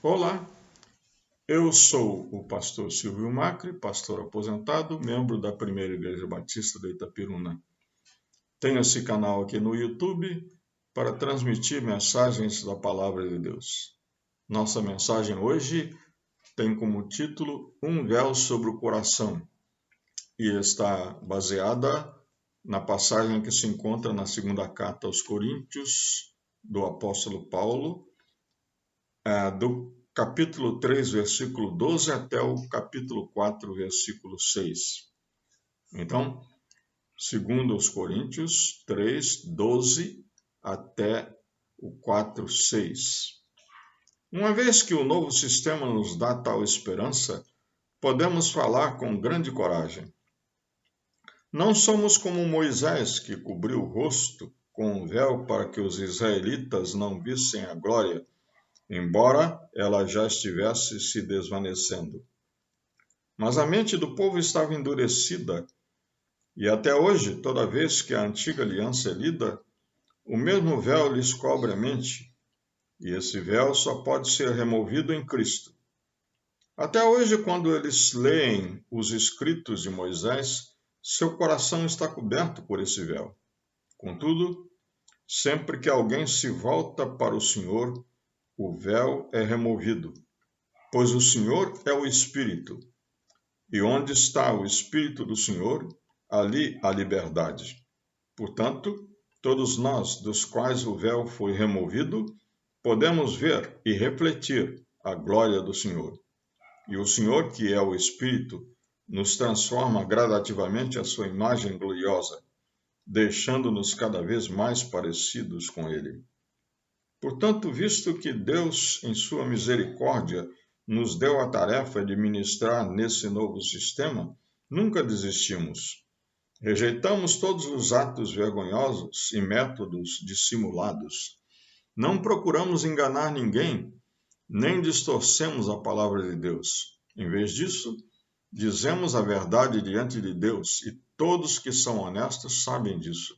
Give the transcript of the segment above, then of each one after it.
Olá, eu sou o pastor Silvio Macri, pastor aposentado, membro da Primeira Igreja Batista de Itapiruna. Tenho esse canal aqui no YouTube para transmitir mensagens da Palavra de Deus. Nossa mensagem hoje tem como título Um Véu sobre o Coração e está baseada na passagem que se encontra na segunda carta aos Coríntios, do apóstolo Paulo, do capítulo 3, versículo 12 até o capítulo 4, versículo 6. Então, segundo os Coríntios 3, 12 até o 4, 6. Uma vez que o novo sistema nos dá tal esperança, podemos falar com grande coragem. Não somos como Moisés, que cobriu o rosto com um véu para que os israelitas não vissem a glória, embora ela já estivesse se desvanecendo. Mas a mente do povo estava endurecida, e até hoje, toda vez que a antiga aliança é lida, o mesmo véu lhes cobre a mente, e esse véu só pode ser removido em Cristo. Até hoje, quando eles leem os escritos de Moisés, seu coração está coberto por esse véu. Contudo, sempre que alguém se volta para o Senhor, o véu é removido, pois o Senhor é o Espírito, e onde está o Espírito do Senhor, ali há liberdade. Portanto, todos nós, dos quais o véu foi removido, podemos ver e refletir a glória do Senhor. E o Senhor, que é o Espírito, nos transforma gradativamente à sua imagem gloriosa, deixando-nos cada vez mais parecidos com Ele. Portanto, visto que Deus, em sua misericórdia, nos deu a tarefa de ministrar nesse novo sistema, nunca desistimos. Rejeitamos todos os atos vergonhosos e métodos dissimulados. Não procuramos enganar ninguém, nem distorcemos a palavra de Deus. Em vez disso, dizemos a verdade diante de Deus, e todos que são honestos sabem disso.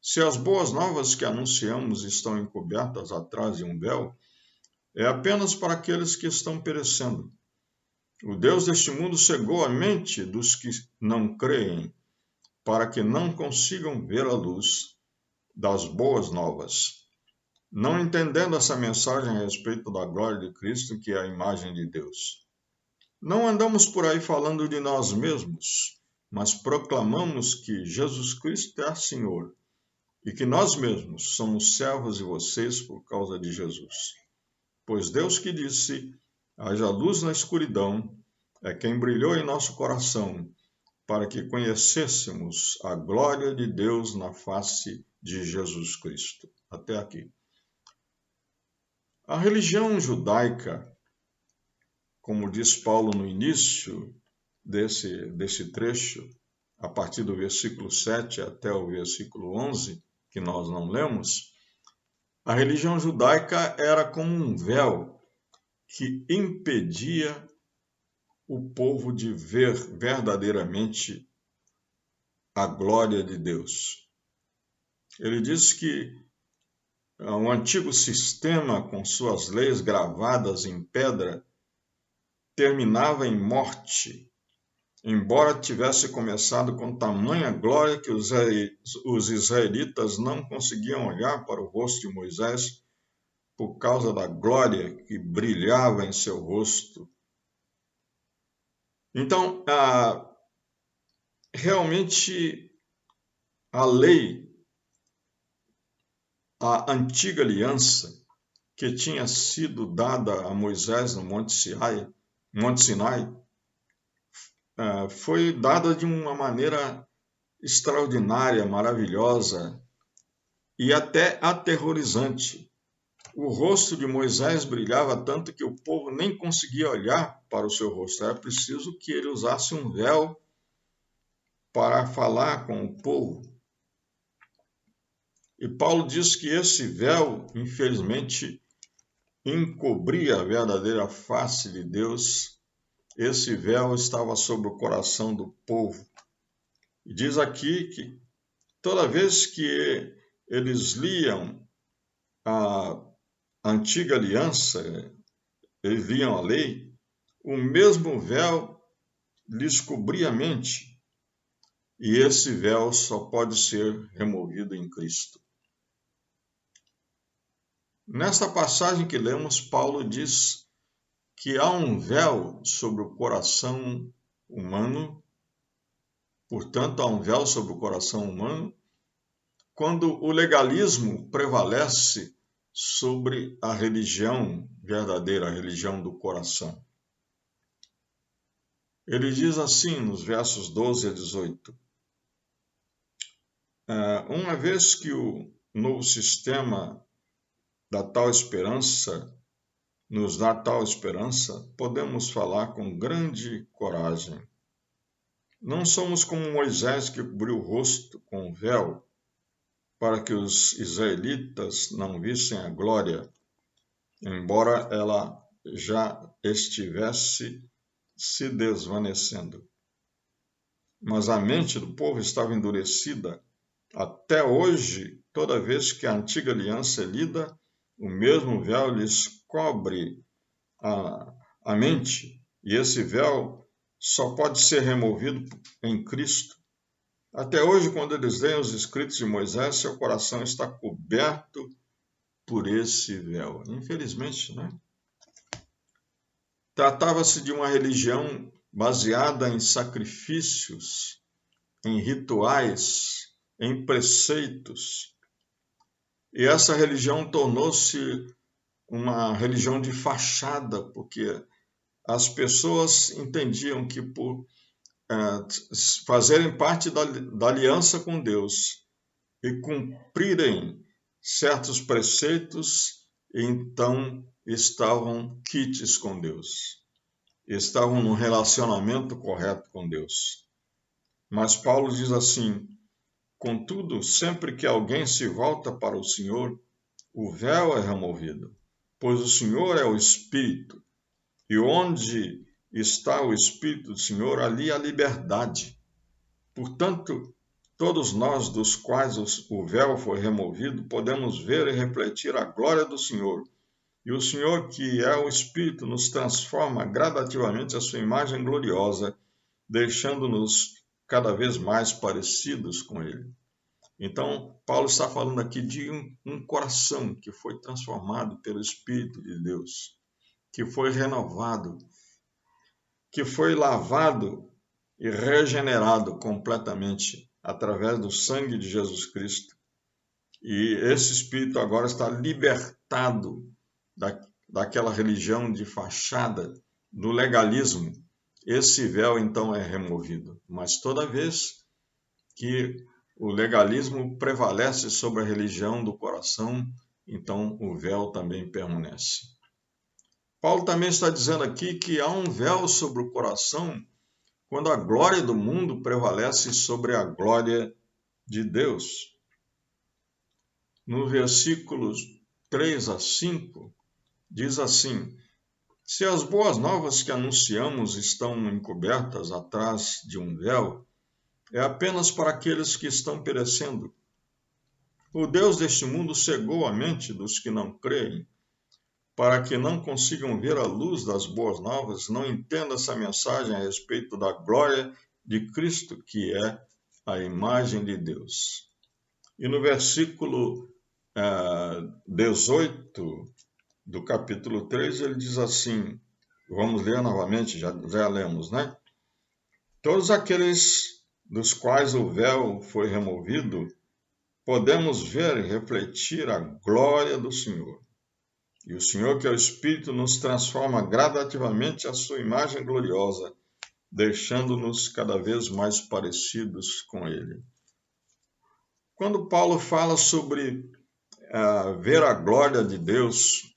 Se as boas novas que anunciamos estão encobertas atrás de um véu, é apenas para aqueles que estão perecendo. O Deus deste mundo cegou a mente dos que não creem, para que não consigam ver a luz das boas novas, não entendendo essa mensagem a respeito da glória de Cristo, que é a imagem de Deus. Não andamos por aí falando de nós mesmos, mas proclamamos que Jesus Cristo é Senhor e que nós mesmos somos servos de vocês por causa de Jesus. Pois Deus que disse, haja luz na escuridão, é quem brilhou em nosso coração, para que conhecêssemos a glória de Deus na face de Jesus Cristo. Até aqui. A religião judaica, como diz Paulo no início desse trecho, a partir do versículo 7 até o versículo 11, que nós não lemos, a religião judaica era como um véu que impedia o povo de ver verdadeiramente a glória de Deus. Ele diz que o antigo sistema, com suas leis gravadas em pedra, terminava em morte, embora tivesse começado com tamanha glória que os israelitas não conseguiam olhar para o rosto de Moisés por causa da glória que brilhava em seu rosto. Então, realmente, a lei, a antiga aliança que tinha sido dada a Moisés no Monte Sinai, foi dada de uma maneira extraordinária, maravilhosa e até aterrorizante. O rosto de Moisés brilhava tanto que o povo nem conseguia olhar para o seu rosto. Era preciso que ele usasse um véu para falar com o povo. E Paulo diz que esse véu, infelizmente, encobria a verdadeira face de Deus. Esse véu estava sobre o coração do povo. E diz aqui que toda vez que eles liam a antiga aliança, eles liam a lei, o mesmo véu lhes cobria a mente, e esse véu só pode ser removido em Cristo. Nesta passagem que lemos, Paulo diz que há um véu sobre o coração humano, portanto, há um véu sobre o coração humano, quando o legalismo prevalece sobre a religião verdadeira, a religião do coração. Ele diz assim nos versos 12 a 18: uma vez que o novo sistema nos dá tal esperança, podemos falar com grande coragem. Não somos como Moisés, que cobriu o rosto com um véu, para que os israelitas não vissem a glória, embora ela já estivesse se desvanecendo. Mas a mente do povo estava endurecida. Até hoje, toda vez que a antiga aliança é lida, o mesmo véu lhes cobre a mente, e esse véu só pode ser removido em Cristo. Até hoje, quando eles leem os escritos de Moisés, seu coração está coberto por esse véu. Infelizmente, né? Tratava-se de uma religião baseada em sacrifícios, em rituais, em preceitos. E essa religião tornou-se uma religião de fachada, porque as pessoas entendiam que por fazerem parte da aliança com Deus e cumprirem certos preceitos, então estavam quites com Deus, estavam num relacionamento correto com Deus. Mas Paulo diz assim: contudo, sempre que alguém se volta para o Senhor, o véu é removido, pois o Senhor é o Espírito, e onde está o Espírito do Senhor, ali há liberdade. Portanto, todos nós, dos quais o véu foi removido, podemos ver e refletir a glória do Senhor. E o Senhor, que é o Espírito, nos transforma gradativamente à sua imagem gloriosa, deixando-nos cada vez mais parecidos com Ele. Então, Paulo está falando aqui de um coração que foi transformado pelo Espírito de Deus, que foi renovado, que foi lavado e regenerado completamente através do sangue de Jesus Cristo. E esse espírito agora está libertado daquela religião de fachada, do legalismo. Esse véu então é removido. Mas toda vez que o legalismo prevalece sobre a religião do coração, então o véu também permanece. Paulo também está dizendo aqui que há um véu sobre o coração quando a glória do mundo prevalece sobre a glória de Deus. No versículos 3 a 5, diz assim: se as boas novas que anunciamos estão encobertas atrás de um véu, é apenas para aqueles que estão perecendo. O Deus deste mundo cegou a mente dos que não creem, para que não consigam ver a luz das boas novas, não entendam essa mensagem a respeito da glória de Cristo, que é a imagem de Deus. E no versículo 18 do capítulo 3, ele diz assim, vamos ler novamente, já lemos, né? Todos aqueles dos quais o véu foi removido, podemos ver e refletir a glória do Senhor. E o Senhor, que é o Espírito, nos transforma gradativamente à sua imagem gloriosa, deixando-nos cada vez mais parecidos com Ele. Quando Paulo fala sobre ver a glória de Deus,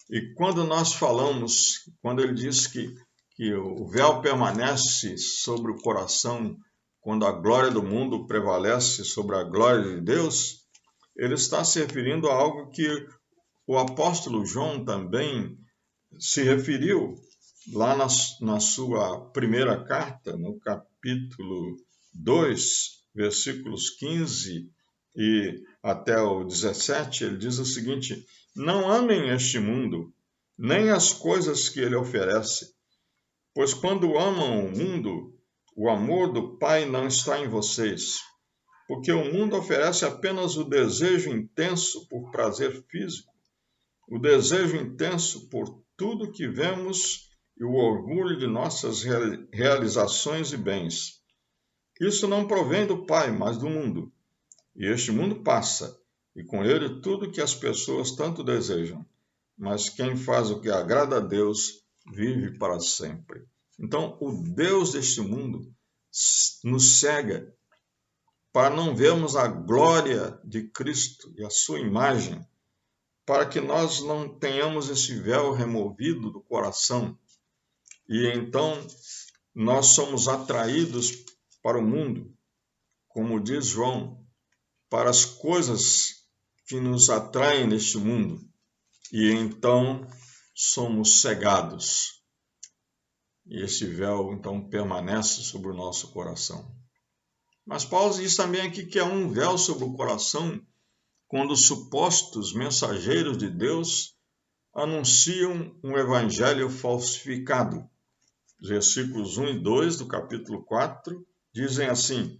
e quando nós falamos, quando ele diz que o véu permanece sobre o coração, quando a glória do mundo prevalece sobre a glória de Deus, ele está se referindo a algo que o apóstolo João também se referiu lá na sua primeira carta, no capítulo 2, versículos 15 e até o 17, ele diz o seguinte: não amem este mundo, nem as coisas que ele oferece. Pois quando amam o mundo, o amor do Pai não está em vocês. Porque o mundo oferece apenas o desejo intenso por prazer físico, o desejo intenso por tudo que vemos e o orgulho de nossas realizações e bens. Isso não provém do Pai, mas do mundo. E este mundo passa, e com ele tudo que as pessoas tanto desejam. Mas quem faz o que agrada a Deus vive para sempre. Então, o Deus deste mundo nos cega para não vermos a glória de Cristo e a sua imagem, para que nós não tenhamos esse véu removido do coração. E então nós somos atraídos para o mundo, como diz João, para as coisas que nos atraem neste mundo. E então somos cegados. E esse véu então permanece sobre o nosso coração. Mas Paulo diz também aqui que há um véu sobre o coração quando os supostos mensageiros de Deus anunciam um evangelho falsificado. Os versículos 1 e 2 do capítulo 4 dizem assim: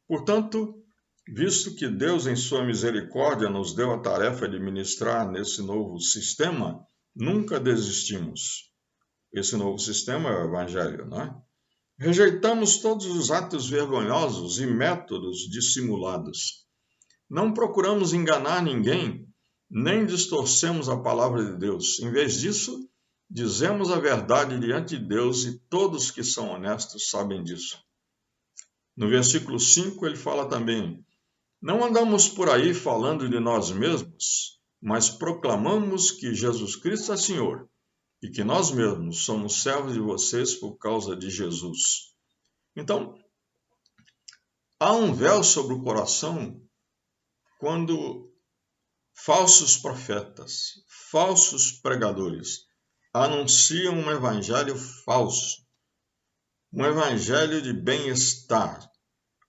Portanto, visto que Deus, em sua misericórdia, nos deu a tarefa de ministrar nesse novo sistema, nunca desistimos. Esse novo sistema é o evangelho, não é? Rejeitamos todos os atos vergonhosos e métodos dissimulados. Não procuramos enganar ninguém, nem distorcemos a palavra de Deus. Em vez disso, dizemos a verdade diante de Deus e todos que são honestos sabem disso. No versículo 5 ele fala também: Não andamos por aí falando de nós mesmos, mas proclamamos que Jesus Cristo é Senhor e que nós mesmos somos servos de vocês por causa de Jesus. Então, há um véu sobre o coração quando falsos profetas, falsos pregadores anunciam um evangelho falso, um evangelho de bem-estar,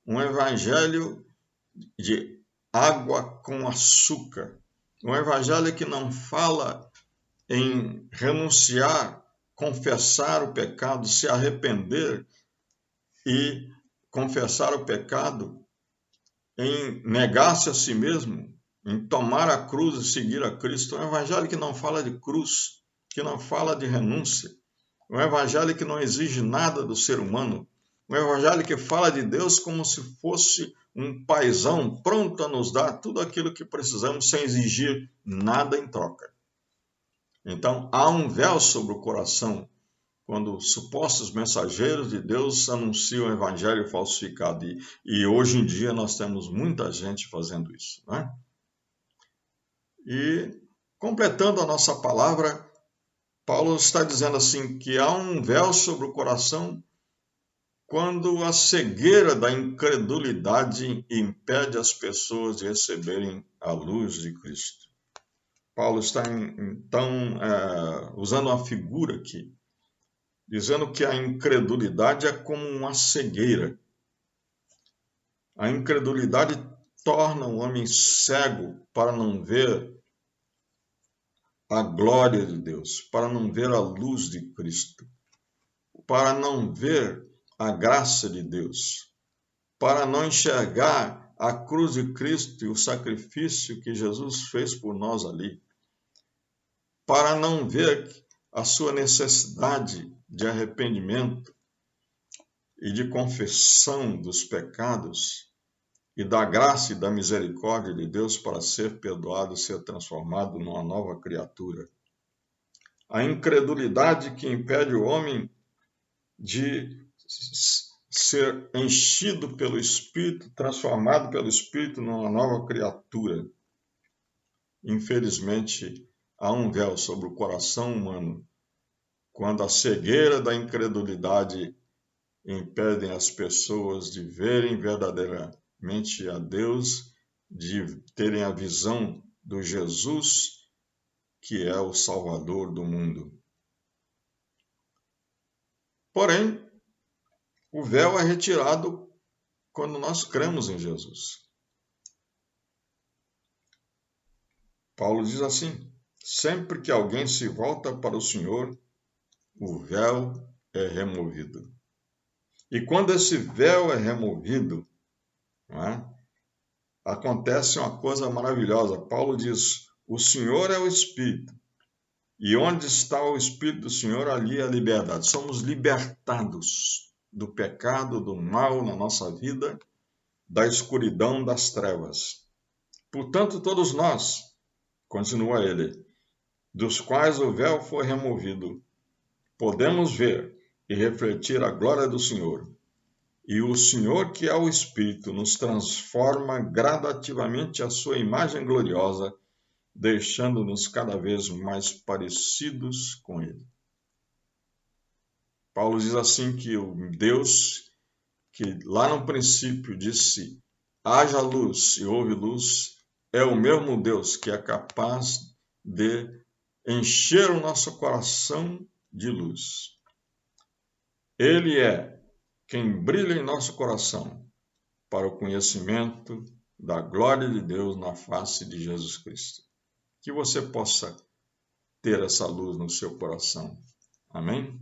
um evangelho de água com açúcar, um evangelho que não fala em renunciar, confessar o pecado, se arrepender e confessar o pecado, em negar-se a si mesmo, em tomar a cruz e seguir a Cristo. Um evangelho que não fala de cruz, que não fala de renúncia. Um evangelho que não exige nada do ser humano. Um evangelho que fala de Deus como se fosse um paizão pronto a nos dar tudo aquilo que precisamos sem exigir nada em troca. Então, há um véu sobre o coração quando supostos mensageiros de Deus anunciam o evangelho falsificado. E hoje em dia nós temos muita gente fazendo isso, né? E, completando a nossa palavra, Paulo está dizendo assim, que há um véu sobre o coração quando a cegueira da incredulidade impede as pessoas de receberem a luz de Cristo. Paulo está, então, usando uma figura aqui, dizendo que a incredulidade é como uma cegueira. A incredulidade torna o homem cego para não ver a glória de Deus, para não ver a luz de Cristo, para não ver a graça de Deus, para não enxergar a cruz de Cristo e o sacrifício que Jesus fez por nós ali, para não ver a sua necessidade de arrependimento e de confissão dos pecados e da graça e da misericórdia de Deus para ser perdoado e ser transformado numa nova criatura. A incredulidade que impede o homem de ser enchido pelo Espírito, transformado pelo Espírito numa nova criatura. Infelizmente, há um véu sobre o coração humano quando a cegueira da incredulidade impedem as pessoas de verem verdadeiramente a Deus, de terem a visão do Jesus, que é o Salvador do mundo. Porém, o véu é retirado quando nós cremos em Jesus. Paulo diz assim, Sempre que alguém se volta para o Senhor, o véu é removido. E quando esse véu é removido, não é? Acontece uma coisa maravilhosa. Paulo diz: o Senhor é o Espírito. E onde está o Espírito do Senhor, ali é a liberdade. Somos libertados do pecado, do mal na nossa vida, da escuridão, das trevas. Portanto, todos nós, continua ele, dos quais o véu foi removido, podemos ver e refletir a glória do Senhor. E o Senhor, que é o Espírito, nos transforma gradativamente à sua imagem gloriosa, deixando-nos cada vez mais parecidos com Ele. Paulo diz assim que o Deus, que lá no princípio disse, haja luz e houve luz, é o mesmo Deus que é capaz de encher o nosso coração de luz. Ele é quem brilha em nosso coração para o conhecimento da glória de Deus na face de Jesus Cristo. Que você possa ter essa luz no seu coração. Amém?